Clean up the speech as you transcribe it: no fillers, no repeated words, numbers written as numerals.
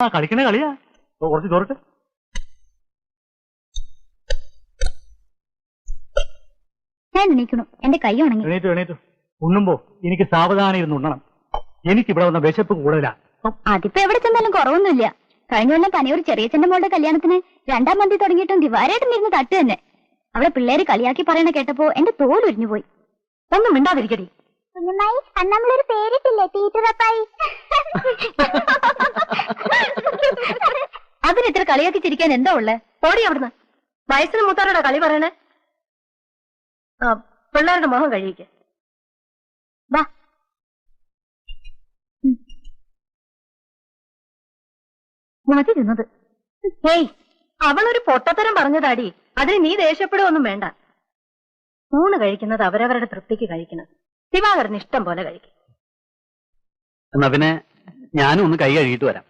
ആ കളിക്കണേ കളിയാ. കുറച്ച് ചോറിട്ട്. ഞാൻ എണീക്കണു, എന്റെ കൈ ഉണങ്ങി. എണീറ്റു എണീറ്റു. ഉണ്ണുമ്പോ എനിക്ക് സാവധാനം ഇരുന്ന് ഉണ്ണണം. എനിക്ക് ഇവിടെ വന്ന വിശപ്പ് കൂടുതലാ. അതിപ്പോ എവിടെ ചെന്നാലും കുറവൊന്നുമില്ല. കഴിഞ്ഞ കൊല്ലം പനയൂർ ചെറിയച്ഛന്റെ മോളുടെ കല്യാണത്തിന് 2ാം മന്തി തുടങ്ങിയിട്ടും ദിവാരേട്ടനിരുന്ന് തട്ട് തന്നെ. അവിടെ പിള്ളേര് കളിയാക്കി പറയണ കേട്ടപ്പോ എന്റെ തോലുരിഞ്ഞു പോയി. ഒന്നും മിണ്ടാതിരിക്കടി. കുഞ്ഞുമായി നമ്മളൊരു പേരിട്ടില്ലേ, ടീച്ചറപ്പായി. അതിന് ഇത്ര കളിയാക്കി ചിരിക്കാൻ എന്താ ഉള്ളേ? ഓടി അവിടുന്ന്. വയസ്സിന് മൂത്താരോടാ കളി പറയണേ. ആ പിള്ളേരുടെ മുഖം കഴിയിക്ക്. വാ. മതിരുന്നത്. ഹേയ്, അവളൊരു പൊട്ടത്തരം പറഞ്ഞതാടി. അതിന് നീ ദേഷ്യപ്പെടുകയൊന്നും വേണ്ട. ഊണ് കഴിക്കുന്നത് അവരവരുടെ തൃപ്തിക്ക് കഴിക്കണം. ദിവാകരന് ഇഷ്ടം പോലെ കഴിക്കും. എന്നാ പിന്നെ ഞാനും ഒന്ന് കൈ കഴുകിയിട്ട് വരാം.